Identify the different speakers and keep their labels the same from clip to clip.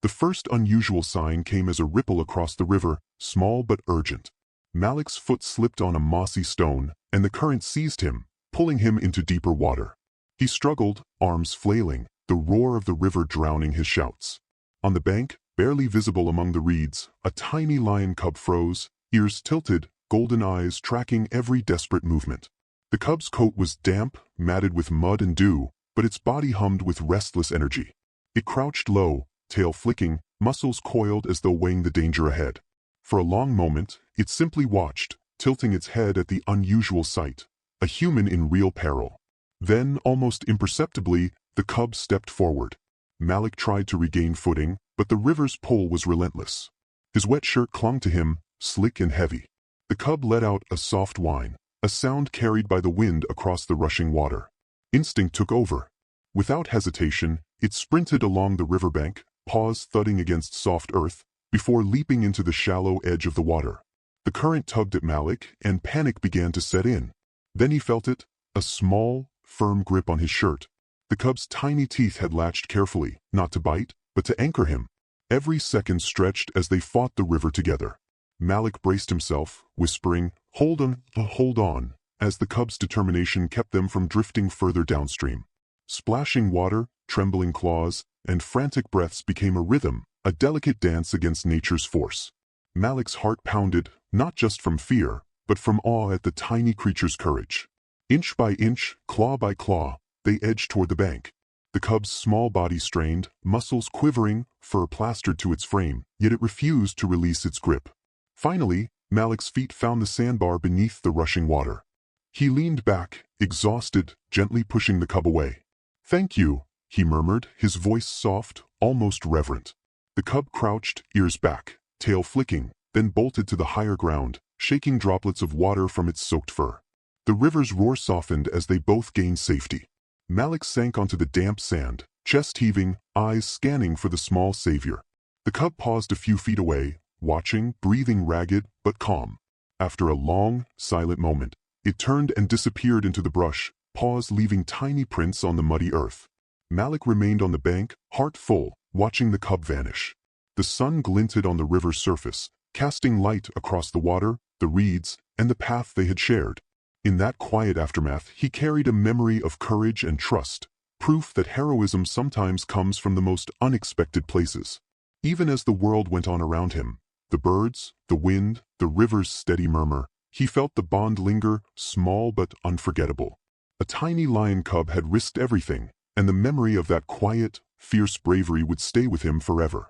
Speaker 1: The first unusual sign came as a ripple across the river, small but urgent. Malik's foot slipped on a mossy stone, and the current seized him, pulling him into deeper water. He struggled, arms flailing, the roar of the river drowning his shouts. On the bank, barely visible among the reeds, a tiny lion cub froze, ears tilted, golden eyes tracking every desperate movement. The cub's coat was damp, matted with mud and dew, but its body hummed with restless energy. It crouched low, tail flicking, muscles coiled as though weighing the danger ahead. For a long moment, it simply watched, tilting its head at the unusual sight, a human in real peril. Then, almost imperceptibly, the cub stepped forward. Malik tried to regain footing, but the river's pull was relentless. His wet shirt clung to him, slick and heavy. The cub let out a soft whine, a sound carried by the wind across the rushing water. Instinct took over. Without hesitation, it sprinted along the riverbank, paws thudding against soft earth, before leaping into the shallow edge of the water. The current tugged at Malik, and panic began to set in. Then he felt it, a small, firm grip on his shirt. The cub's tiny teeth had latched carefully, not to bite, but to anchor him. Every second stretched as they fought the river together. Malik braced himself, whispering, "Hold on," as the cub's determination kept them from drifting further downstream. Splashing water, trembling claws, and frantic breaths became a rhythm, a delicate dance against nature's force. Malik's heart pounded, not just from fear, but from awe at the tiny creature's courage. Inch by inch, claw by claw, they edged toward the bank. The cub's small body strained, muscles quivering, fur plastered to its frame, yet it refused to release its grip. Finally, Malik's feet found the sandbar beneath the rushing water. He leaned back, exhausted, gently pushing the cub away. "Thank you," he murmured, his voice soft, almost reverent. The cub crouched, ears back, tail flicking, then bolted to the higher ground, shaking droplets of water from its soaked fur. The river's roar softened as they both gained safety. Malik sank onto the damp sand, chest heaving, eyes scanning for the small savior. The cub paused a few feet away, watching, breathing ragged but calm. After a long, silent moment, it turned and disappeared into the brush, paws leaving tiny prints on the muddy earth. Malik remained on the bank, heart full, watching the cub vanish. The sun glinted on the river's surface, casting light across the water, the reeds, and the path they had shared. In that quiet aftermath, he carried a memory of courage and trust, proof that heroism sometimes comes from the most unexpected places. Even as the world went on around him, the birds, the wind, the river's steady murmur, he felt the bond linger, small but unforgettable. A tiny lion cub had risked everything, and the memory of that quiet, fierce bravery would stay with him forever.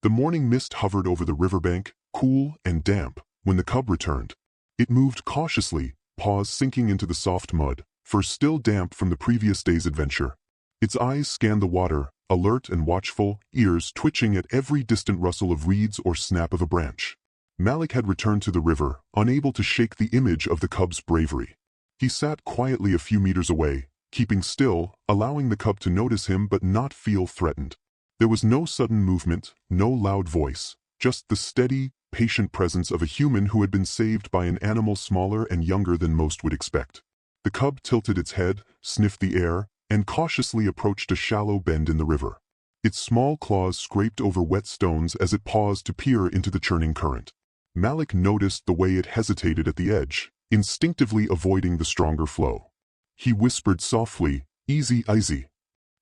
Speaker 1: The morning mist hovered over the riverbank, cool and damp, when the cub returned. It moved cautiously, paws sinking into the soft mud, fur still damp from the previous day's adventure. Its eyes scanned the water, alert and watchful, ears twitching at every distant rustle of reeds or snap of a branch. Malik had returned to the river, unable to shake the image of the cub's bravery. He sat quietly a few meters away, keeping still, allowing the cub to notice him but not feel threatened. There was no sudden movement, no loud voice, just the steady, patient presence of a human who had been saved by an animal smaller and younger than most would expect. The cub tilted its head, sniffed the air, and cautiously approached a shallow bend in the river. Its small claws scraped over wet stones as it paused to peer into the churning current. Malik noticed the way it hesitated at the edge, instinctively avoiding the stronger flow. He whispered softly, "Easy, easy."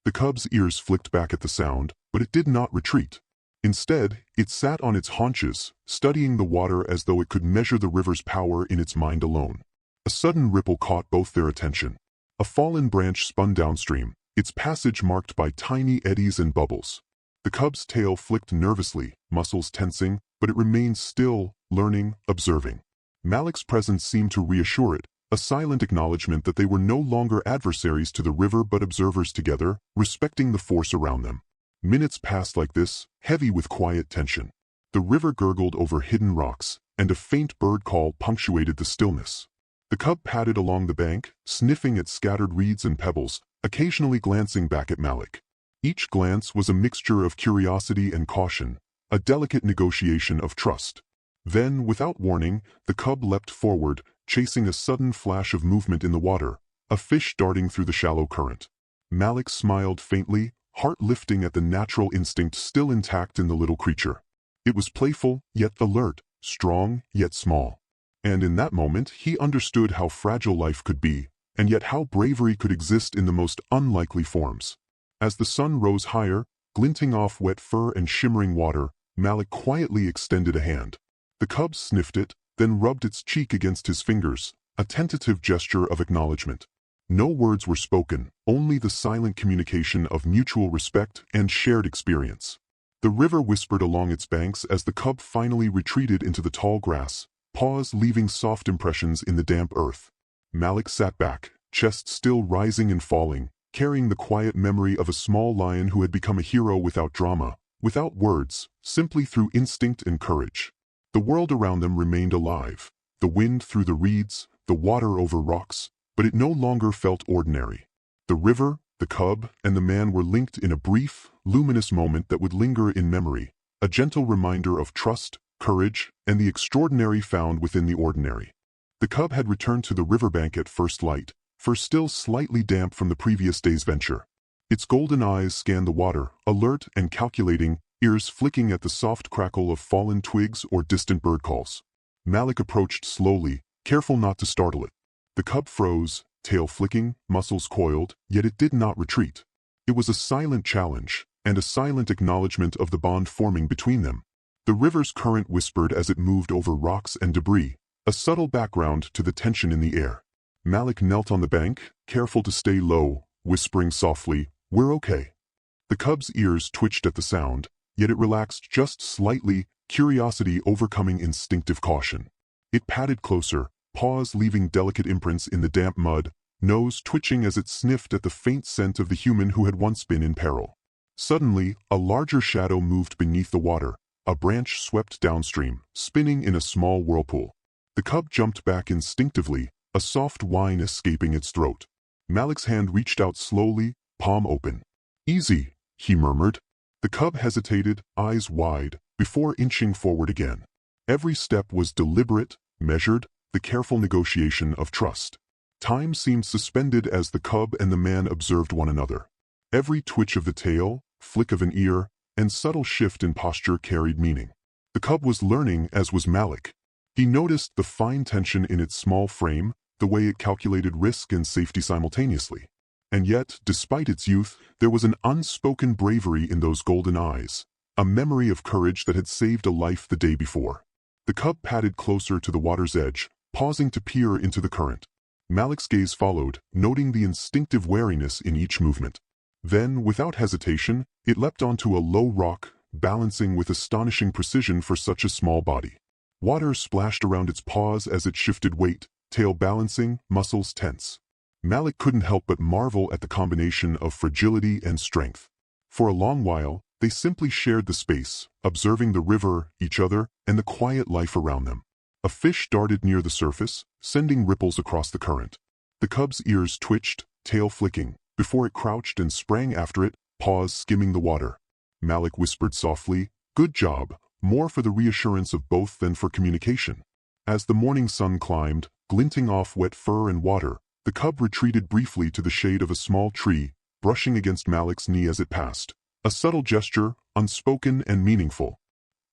Speaker 1: The cub's ears flicked back at the sound, but it did not retreat. Instead, it sat on its haunches, studying the water as though it could measure the river's power in its mind alone. A sudden ripple caught both their attention. A fallen branch spun downstream, its passage marked by tiny eddies and bubbles. The cub's tail flicked nervously, muscles tensing, but it remained still, learning, observing. Malik's presence seemed to reassure it, a silent acknowledgement that they were no longer adversaries to the river but observers together, respecting the force around them. Minutes passed like this, heavy with quiet tension. The river gurgled over hidden rocks, and a faint bird call punctuated the stillness. The cub padded along the bank, sniffing at scattered reeds and pebbles, occasionally glancing back at Malik. Each glance was a mixture of curiosity and caution, a delicate negotiation of trust. Then, without warning, the cub leapt forward, chasing a sudden flash of movement in the water, a fish darting through the shallow current. Malik smiled faintly, heart lifting at the natural instinct still intact in the little creature. It was playful, yet alert, strong, yet small. And in that moment, he understood how fragile life could be, and yet how bravery could exist in the most unlikely forms. As the sun rose higher, glinting off wet fur and shimmering water, Malik quietly extended a hand. The cub sniffed it, then rubbed its cheek against his fingers, a tentative gesture of acknowledgement. No words were spoken, only the silent communication of mutual respect and shared experience. The river whispered along its banks as the cub finally retreated into the tall grass, paws leaving soft impressions in the damp earth. Malik sat back, chest still rising and falling, carrying the quiet memory of a small lion who had become a hero without drama, without words, simply through instinct and courage. The world around them remained alive, the wind through the reeds, the water over rocks, but it no longer felt ordinary. The river, the cub, and the man were linked in a brief, luminous moment that would linger in memory, a gentle reminder of trust, courage, and the extraordinary found within the ordinary. The cub had returned to the riverbank at first light, fur still slightly damp from the previous day's venture. Its golden eyes scanned the water, alert and calculating, ears flicking at the soft crackle of fallen twigs or distant bird calls. Malik approached slowly, careful not to startle it. The cub froze, tail flicking, muscles coiled, yet it did not retreat. It was a silent challenge, and a silent acknowledgement of the bond forming between them. The river's current whispered as it moved over rocks and debris, a subtle background to the tension in the air. Malik knelt on the bank, careful to stay low, whispering softly, "We're okay." The cub's ears twitched at the sound, yet it relaxed just slightly, curiosity overcoming instinctive caution. It padded closer, paws leaving delicate imprints in the damp mud, nose twitching as it sniffed at the faint scent of the human who had once been in peril. Suddenly, a larger shadow moved beneath the water. A branch swept downstream, spinning in a small whirlpool. The cub jumped back instinctively, a soft whine escaping its throat. Malik's hand reached out slowly, palm open. "Easy," he murmured. The cub hesitated, eyes wide, before inching forward again. Every step was deliberate, measured, the careful negotiation of trust. Time seemed suspended as the cub and the man observed one another. Every twitch of the tail, flick of an ear, and subtle shift in posture carried meaning. The cub was learning, as was Malik. He noticed the fine tension in its small frame, the way it calculated risk and safety simultaneously. And yet, despite its youth, there was an unspoken bravery in those golden eyes, a memory of courage that had saved a life the day before. The cub padded closer to the water's edge, pausing to peer into the current. Malik's gaze followed, noting the instinctive wariness in each movement. Then, without hesitation, it leapt onto a low rock, balancing with astonishing precision for such a small body. Water splashed around its paws as it shifted weight, tail balancing, muscles tense. Malik couldn't help but marvel at the combination of fragility and strength. For a long while, they simply shared the space, observing the river, each other, and the quiet life around them. A fish darted near the surface, sending ripples across the current. The cub's ears twitched, tail flicking, before it crouched and sprang after it, paws skimming the water. Malik whispered softly, "Good job," more for the reassurance of both than for communication. As the morning sun climbed, glinting off wet fur and water, the cub retreated briefly to the shade of a small tree, brushing against Malik's knee as it passed. A subtle gesture, unspoken and meaningful.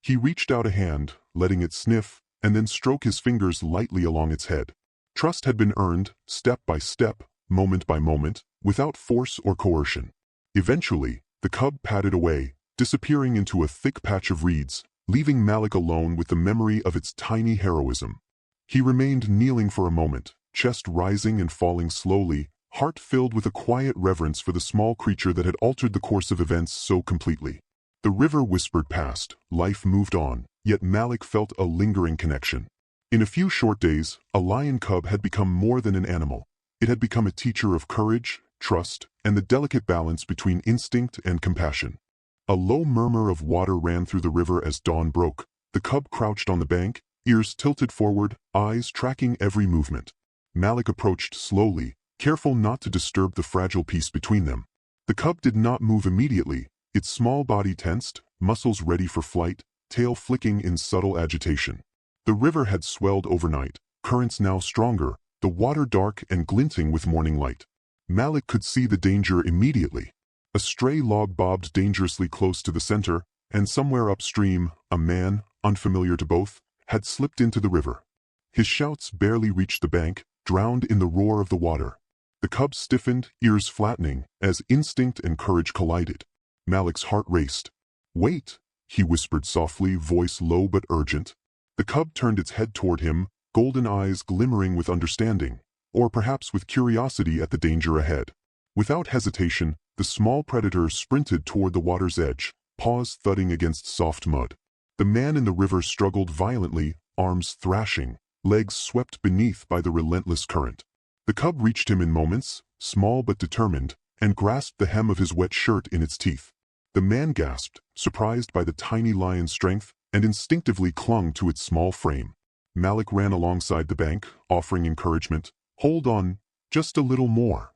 Speaker 1: He reached out a hand, letting it sniff, and then stroke his fingers lightly along its head. Trust had been earned, step by step, moment by moment, without force or coercion. Eventually, the cub padded away, disappearing into a thick patch of reeds, leaving Malik alone with the memory of its tiny heroism. He remained kneeling for a moment, chest rising and falling slowly, heart filled with a quiet reverence for the small creature that had altered the course of events so completely. The river whispered past, life moved on, yet Malik felt a lingering connection. In a few short days, a lion cub had become more than an animal. It had become a teacher of courage, trust, and the delicate balance between instinct and compassion. A low murmur of water ran through the river as dawn broke. The cub crouched on the bank, ears tilted forward, eyes tracking every movement. Malik approached slowly, careful not to disturb the fragile peace between them. The cub did not move immediately, its small body tensed, muscles ready for flight, tail flicking in subtle agitation. The river had swelled overnight, currents now stronger, the water dark and glinting with morning light. Malik could see the danger immediately. A A stray log bobbed dangerously close to the center, and somewhere upstream, a man, unfamiliar to both, had slipped into the river. His shouts barely reached the bank, drowned in the roar of the water. The cub stiffened, ears flattening, as instinct and courage collided. Malik's heart raced. "Wait," he whispered softly, voice low but urgent. The cub turned its head toward him, golden eyes glimmering with understanding, or perhaps with curiosity at the danger ahead. Without hesitation, the small predator sprinted toward the water's edge, paws thudding against soft mud. The man in the river struggled violently, arms thrashing, legs swept beneath by the relentless current. The cub reached him in moments, small but determined, and grasped the hem of his wet shirt in its teeth. The man gasped, surprised by the tiny lion's strength, and instinctively clung to its small frame. Malik ran alongside the bank, offering encouragement. "Hold on, just a little more."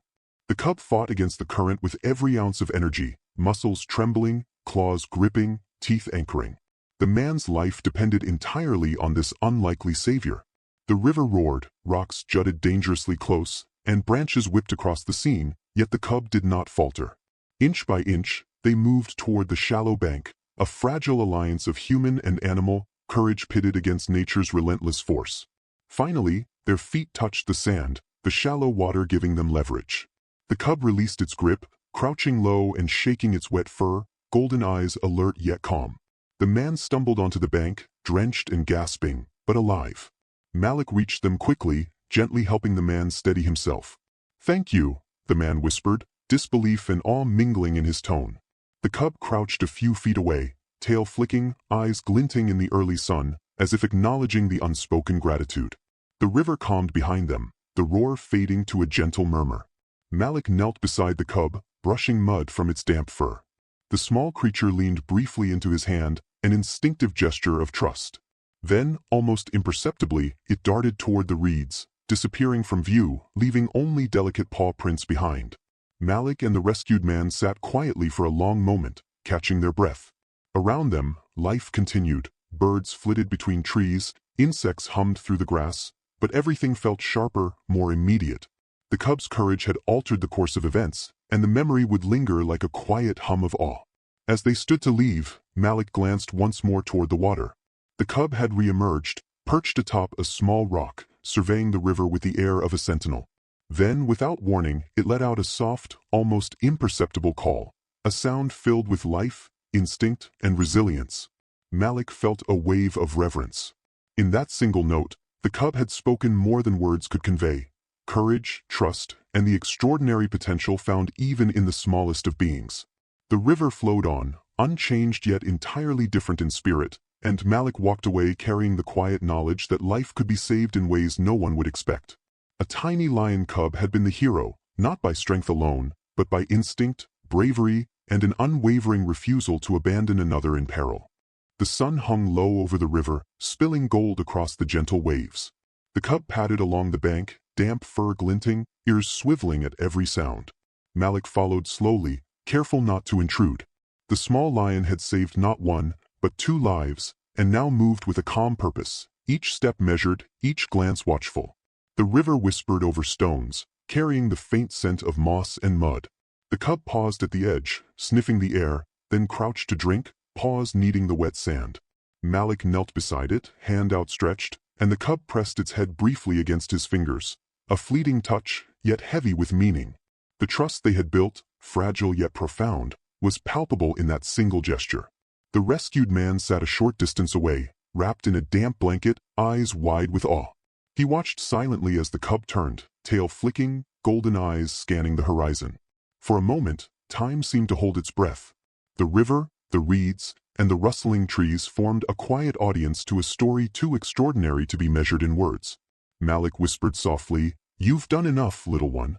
Speaker 1: The cub fought against the current with every ounce of energy, muscles trembling, claws gripping, teeth anchoring. The man's life depended entirely on this unlikely savior. The river roared, rocks jutted dangerously close, and branches whipped across the scene, yet the cub did not falter. Inch by inch, they moved toward the shallow bank, a fragile alliance of human and animal, courage pitted against nature's relentless force. Finally, their feet touched the sand, the shallow water giving them leverage. The cub released its grip, crouching low and shaking its wet fur, golden eyes alert yet calm. The man stumbled onto the bank, drenched and gasping, but alive. Malik reached them quickly, gently helping the man steady himself. "Thank you," the man whispered, disbelief and awe mingling in his tone. The cub crouched a few feet away, tail flicking, eyes glinting in the early sun, as if acknowledging the unspoken gratitude. The river calmed behind them, the roar fading to a gentle murmur. Malik knelt beside the cub, brushing mud from its damp fur. The small creature leaned briefly into his hand, an instinctive gesture of trust. Then, almost imperceptibly, it darted toward the reeds, disappearing from view, leaving only delicate paw prints behind. Malik and the rescued man sat quietly for a long moment, catching their breath. Around them, life continued. Birds flitted between trees, insects hummed through the grass, but everything felt sharper, more immediate. The cub's courage had altered the course of events, and the memory would linger like a quiet hum of awe. As they stood to leave, Malik glanced once more toward the water. The cub had re-emerged, perched atop a small rock, surveying the river with the air of a sentinel. Then, without warning, it let out a soft, almost imperceptible call, a sound filled with life, instinct, and resilience. Malik felt a wave of reverence. In that single note, the cub had spoken more than words could convey. Courage, trust, and the extraordinary potential found even in the smallest of beings. The river flowed on, unchanged yet entirely different in spirit, and Malik walked away carrying the quiet knowledge that life could be saved in ways no one would expect. A tiny lion cub had been the hero, not by strength alone, but by instinct, bravery, and an unwavering refusal to abandon another in peril. The sun hung low over the river, spilling gold across the gentle waves. The cub padded along the bank, damp fur glinting, ears swiveling at every sound. Malik followed slowly, careful not to intrude. The small lion had saved not one, but 2 lives, and now moved with a calm purpose, each step measured, each glance watchful. The river whispered over stones, carrying the faint scent of moss and mud. The cub paused at the edge, sniffing the air, then crouched to drink, paws kneading the wet sand. Malik knelt beside it, hand outstretched, and the cub pressed its head briefly against his fingers. A fleeting touch, yet heavy with meaning. The trust they had built, fragile yet profound, was palpable in that single gesture. The rescued man sat a short distance away, wrapped in a damp blanket, eyes wide with awe. He watched silently as the cub turned, tail flicking, golden eyes scanning the horizon. For a moment, time seemed to hold its breath. The river, the reeds, and the rustling trees formed a quiet audience to a story too extraordinary to be measured in words. Malik whispered softly, "You've done enough, little one."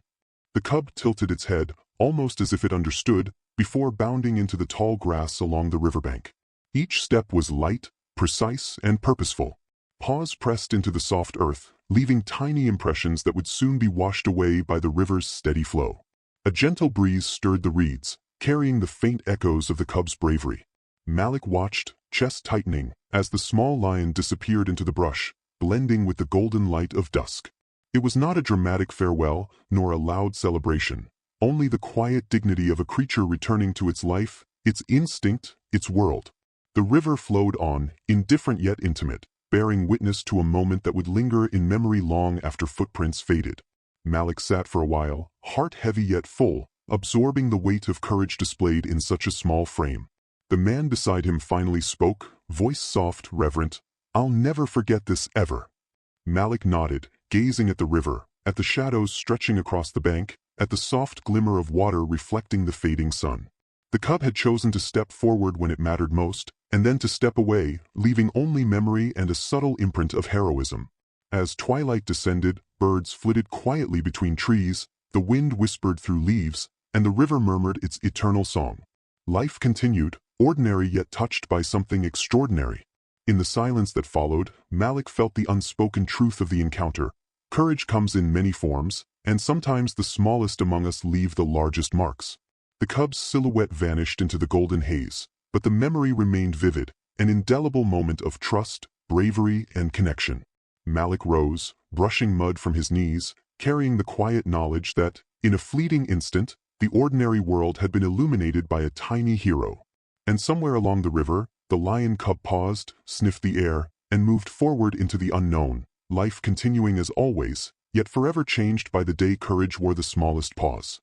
Speaker 1: The cub tilted its head, almost as if it understood, before bounding into the tall grass along the riverbank. Each step was light, precise, and purposeful. Paws pressed into the soft earth, leaving tiny impressions that would soon be washed away by the river's steady flow. A gentle breeze stirred the reeds, carrying the faint echoes of the cub's bravery. Malik watched, chest tightening, as the small lion disappeared into the brush, blending with the golden light of dusk. It was not a dramatic farewell, nor a loud celebration. only the quiet dignity of a creature returning to its life, its instinct, its world. The river flowed on, indifferent yet intimate, bearing witness to a moment that would linger in memory long after footprints faded. Malik sat for a while, heart heavy yet full, absorbing the weight of courage displayed in such a small frame. The man beside him finally spoke, voice soft, reverent. "I'll never forget this ever." Malik nodded, gazing at the river, at the shadows stretching across the bank, at the soft glimmer of water reflecting the fading sun. The cub had chosen to step forward when it mattered most, and then to step away, leaving only memory and a subtle imprint of heroism. As twilight descended, birds flitted quietly between trees, the wind whispered through leaves, and the river murmured its eternal song. Life continued, ordinary yet touched by something extraordinary. In the silence that followed, Malik felt the unspoken truth of the encounter. Courage comes in many forms, and sometimes the smallest among us leave the largest marks. The cub's silhouette vanished into the golden haze, but the memory remained vivid, an indelible moment of trust, bravery, and connection. Malik rose, brushing mud from his knees, carrying the quiet knowledge that, in a fleeting instant, the ordinary world had been illuminated by a tiny hero. And somewhere along the river, the lion cub paused, sniffed the air, and moved forward into the unknown, life continuing as always, yet forever changed by the day courage wore the smallest pause.